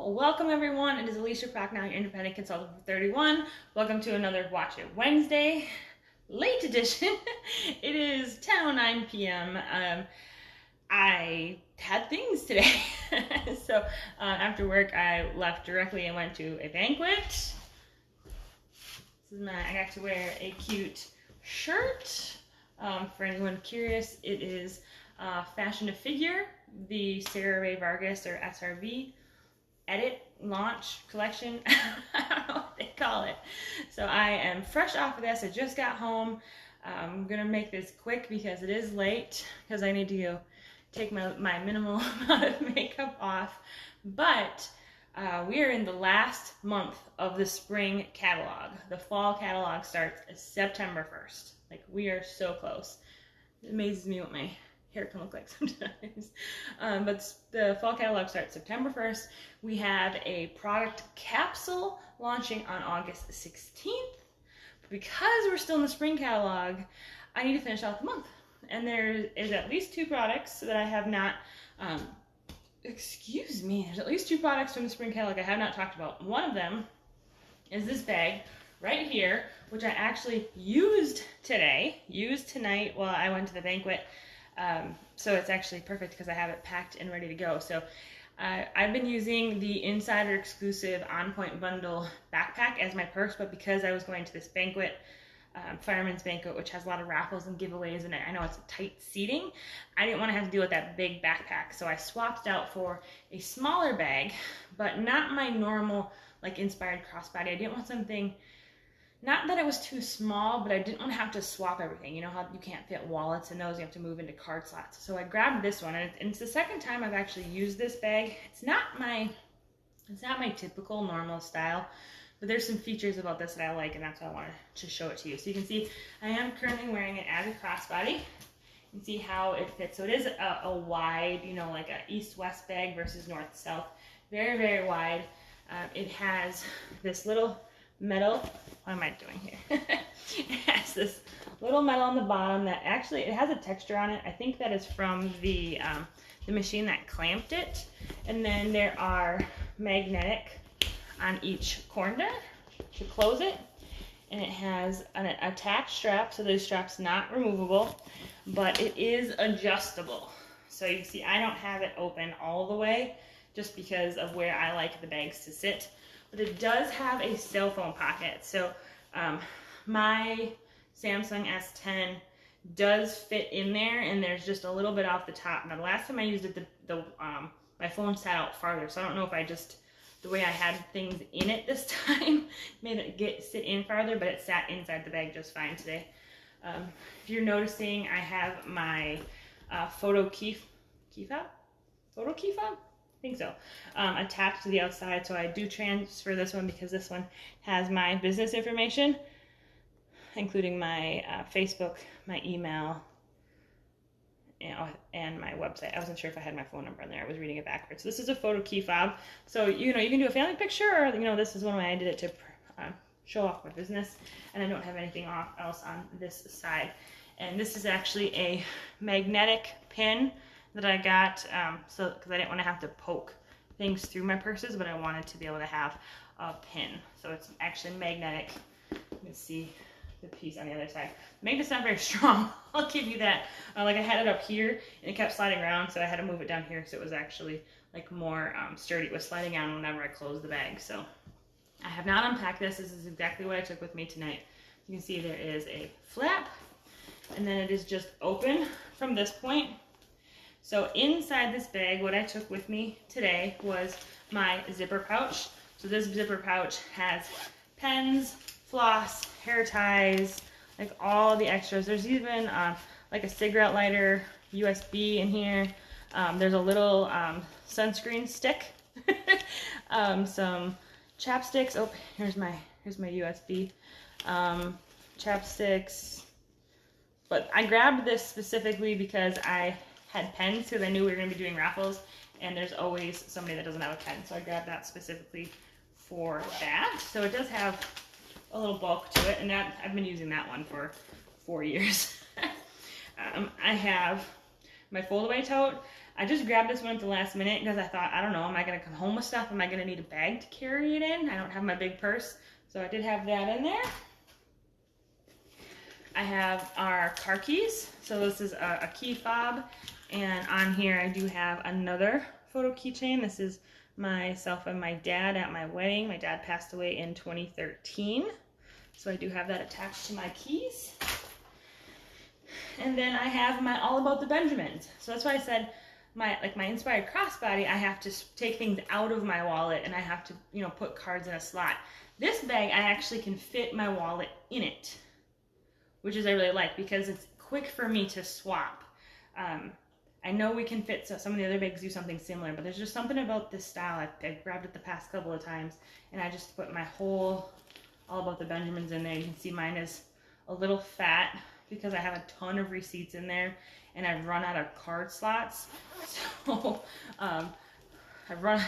Welcome everyone. It is Alicia Procknow, your independent consultant for 31. Welcome to another Watch It Wednesday, late edition. It is 10:09 p.m. I had things today. So after work, I left directly and went to a banquet. I got to wear a cute shirt. For anyone curious, it is Fashion to Figure, the Sarah Ray Vargas or SRV edit launch collection. I don't know what they call it. So I am fresh off of this. I just got home. I'm gonna make this quick because it is late, because I need to go take my minimal amount of makeup off. But we are in the last month of the spring catalog. The fall catalog starts September 1st. Like, we are so close. It amazes me what my hair can look like sometimes. But the fall catalog starts September 1st. We have a product capsule launching on August 16th. But because we're still in the spring catalog, I need to finish out the month. And there is at least two products that I have not, there's at least two products from the spring catalog I have not talked about. One of them is this bag right here, which I actually used tonight while I went to the banquet. So it's actually perfect because I have it packed and ready to go. So I've been using the Insider exclusive On Point Bundle backpack as my purse, but because I was going to this banquet, fireman's banquet, which has a lot of raffles and giveaways, and I know it's a tight seating, I didn't want to have to deal with that big backpack. So I swapped it out for a smaller bag, but not my normal, like, inspired crossbody. I didn't want something, not that it was too small, but I didn't want to have to swap everything. You know how you can't fit wallets in those, you have to move into card slots. So I grabbed this one, and it's the second time I've actually used this bag. It's not my typical normal style, but there's some features about this that I like, and that's why I wanted to show it to you. So you can see I am currently wearing it as a crossbody. You can see how it fits. So it is a wide, you know, like a east-west bag versus north-south. Very, very wide. It has this little metal, what am I doing here? It has this little metal on the bottom that actually, it has a texture on it. I think that is from the machine that clamped it. And then there are magnetic on each corner to close it. And it has an attached strap, so the strap's not removable, but it is adjustable. So you can see I don't have it open all the way just because of where I like the bags to sit. But it does have a cell phone pocket. So my Samsung S10 does fit in there, and there's just a little bit off the top. Now, the last time I used it, my phone sat out farther, so I don't know if the way I had things in it this time made it sit in farther, but it sat inside the bag just fine today. If you're noticing, I have my photo key fob? I think so, attached to the outside. So I do transfer this one because this one has my business information, including my Facebook, my email, and my website. I wasn't sure if I had my phone number in there. I was reading it backwards. So this is a photo key fob. So, you know, you can do a family picture, or, you know, this is one way I did it to show off my business, and I don't have anything else on this side. And this is actually a magnetic pin that I got, because I didn't want to have to poke things through my purses, but I wanted to be able to have a pin. So it's actually magnetic. You can see the piece on the other side. The magnet's not very strong, I'll give you that. Like, I had it up here, and it kept sliding around, so I had to move it down here, so it was actually, like, more sturdy. It was sliding out whenever I closed the bag. So I have not unpacked this. This is exactly what I took with me tonight. You can see there is a flap, and then it is just open from this point. So inside this bag, what I took with me today was my zipper pouch. So this zipper pouch has pens, floss, hair ties, like all the extras. There's even like a cigarette lighter, USB in here. There's a little sunscreen stick, some chapsticks. Oh, here's my USB. Chapsticks. But I grabbed this specifically because I had pens, because I knew we were going to be doing raffles, and there's always somebody that doesn't have a pen, so I grabbed that specifically for that. So it does have a little bulk to it, and I've been using that one for 4 years. I have my foldaway tote. I just grabbed this one at the last minute because I thought, I don't know, am I going to come home with stuff? Am I going to need a bag to carry it in? I don't have my big purse, so I did have that in there. I have our car keys. So this is a key fob, and on here I do have another photo keychain. This is myself and my dad at my wedding. My dad passed away in 2013, so I do have that attached to my keys. And then I have my All About the Benjamins. So that's why I said my inspired crossbody, I have to take things out of my wallet and I have to, you know, put cards in a slot. This bag, I actually can fit my wallet in it, which is I really like because it's quick for me to swap. I know we can fit, so some of the other bags do something similar, but there's just something about this style. I've grabbed it the past couple of times, and I just put my whole All About the Benjamins in there. You can see mine is a little fat because I have a ton of receipts in there, and I've run out of card slots. So I've run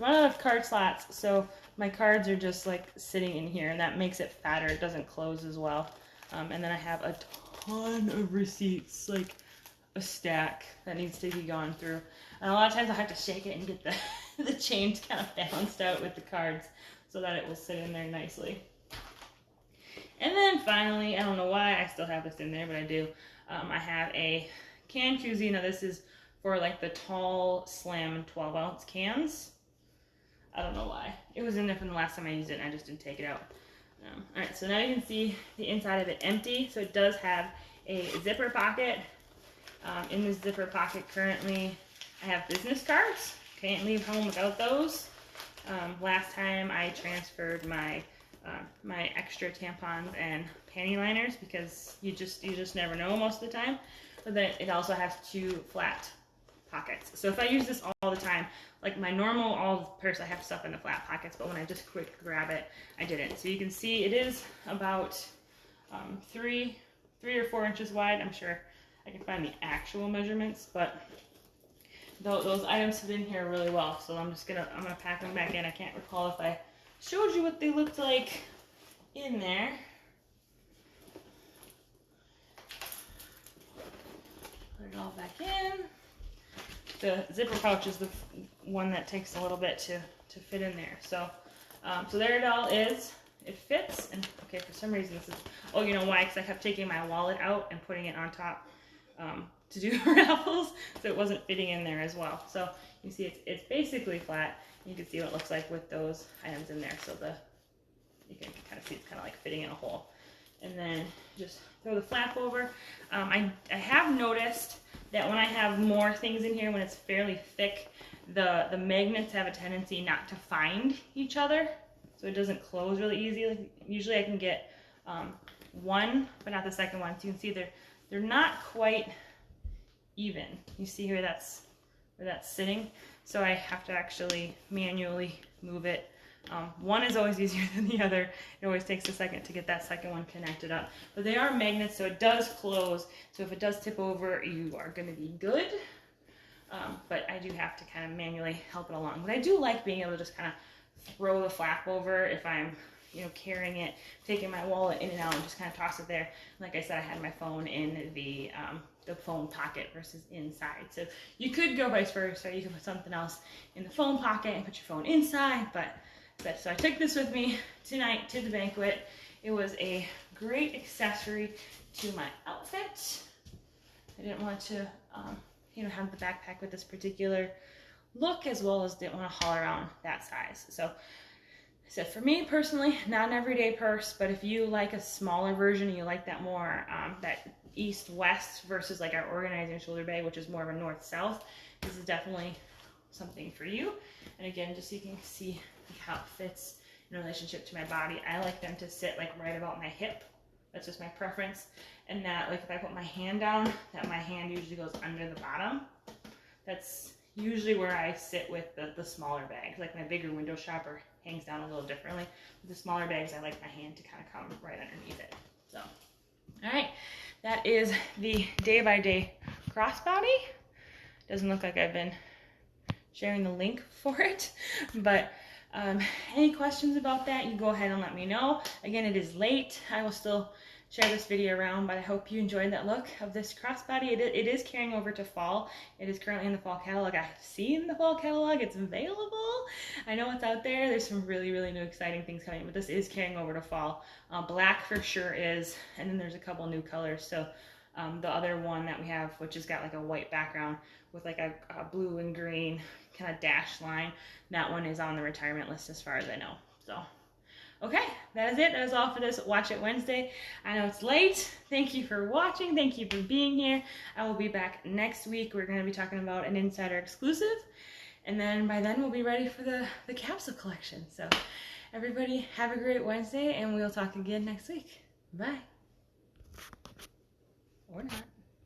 out of card slots, so my cards are just like sitting in here, and that makes it fatter. It doesn't close as well. And then I have a ton of receipts, like a stack that needs to be gone through. And a lot of times I have to shake it and get the change kind of balanced out with the cards so that it will sit in there nicely. And then finally, I don't know why I still have this in there, but I do. I have a can koozie. Now this is for like the tall slam 12-ounce cans. I don't know why. It was in there from the last time I used it and I just didn't take it out. Alright, so now you can see the inside of it empty. So it does have a zipper pocket. In this zipper pocket currently I have business cards. Can't leave home without those. Last time I transferred my my extra tampons and panty liners because you just never know most of the time. But then it also has 2 flat pockets. So if I use this all the time, like my normal all purse, I have stuff in the flat pockets, but when I just quick grab it, I didn't. So you can see it is about 3 or 4 inches wide. I'm sure I can find the actual measurements, but those items fit in here really well. So I'm gonna pack them back in. I can't recall if I showed you what they looked like in there. Put it all back in. The zipper pouch is the one that takes a little bit to fit in there. So so there it all is. It fits. And okay, for some reason this is, oh, you know why? Because I kept taking my wallet out and putting it on top to do raffles, so it wasn't fitting in there as well. So you see it's basically flat. You can see what it looks like with those items in there. So you can kind of see it's kind of like fitting in a hole. And then just throw the flap over. I have noticed that when I have more things in here, when it's fairly thick, the magnets have a tendency not to find each other, so it doesn't close really easy. Like, usually I can get one, but not the second one. So you can see they're not quite even. You see where that's sitting, so I have to actually manually move it. One is always easier than the other. It always takes a second to get that second one connected up. But they are magnets, so it does close. So if it does tip over, you are going to be good. But I do have to kind of manually help it along. But I do like being able to just kind of throw the flap over if I'm, you know, carrying it, taking my wallet in and out, and just kind of toss it there. Like I said, I had my phone in the phone pocket versus inside. So you could go vice versa. You could put something else in the phone pocket and put your phone inside, so I took this with me tonight to the banquet. It was a great accessory to my outfit. I didn't want to, have the backpack with this particular look, as well as didn't want to haul around that size. So I said, for me personally, not an everyday purse, but if you like a smaller version and you like that more, that east-west versus like our organizing shoulder bag, which is more of a north-south, this is definitely something for you. And again, just so you can see how it fits in relationship to my body. I like them to sit like right about my hip. That's just my preference. And that, like, if I put my hand down, that my hand usually goes under the bottom. That's usually where I sit with the smaller bags. Like my bigger window shopper hangs down a little differently. With the smaller bags, I like my hand to kind of come right underneath it. So, all right, that is the Day by Day Crossbody. Doesn't look like I've been sharing the link for it, but any questions about that, you go ahead and let me know. Again, it is late. I will still share this video around, but I hope you enjoyed that look of this crossbody. It is carrying over to fall. It is currently in the fall catalog. I've seen the fall catalog. It's available. I know it's out there. There's some really, really new exciting things coming, but this is carrying over to fall. Black for sure is, and then there's a couple new colors. So the other one that we have, which has got like a white background with like a blue and green kind of dash line, that one is on the retirement list as far as I know. So okay, that is it. That is all for this Watch It Wednesday. I know it's late. Thank you for watching. Thank you for being here. I will be back next week. We're going to be talking about an insider exclusive. And then by then we'll be ready for the capsule collection. So everybody have a great Wednesday, and we'll talk again next week. Bye. Or not.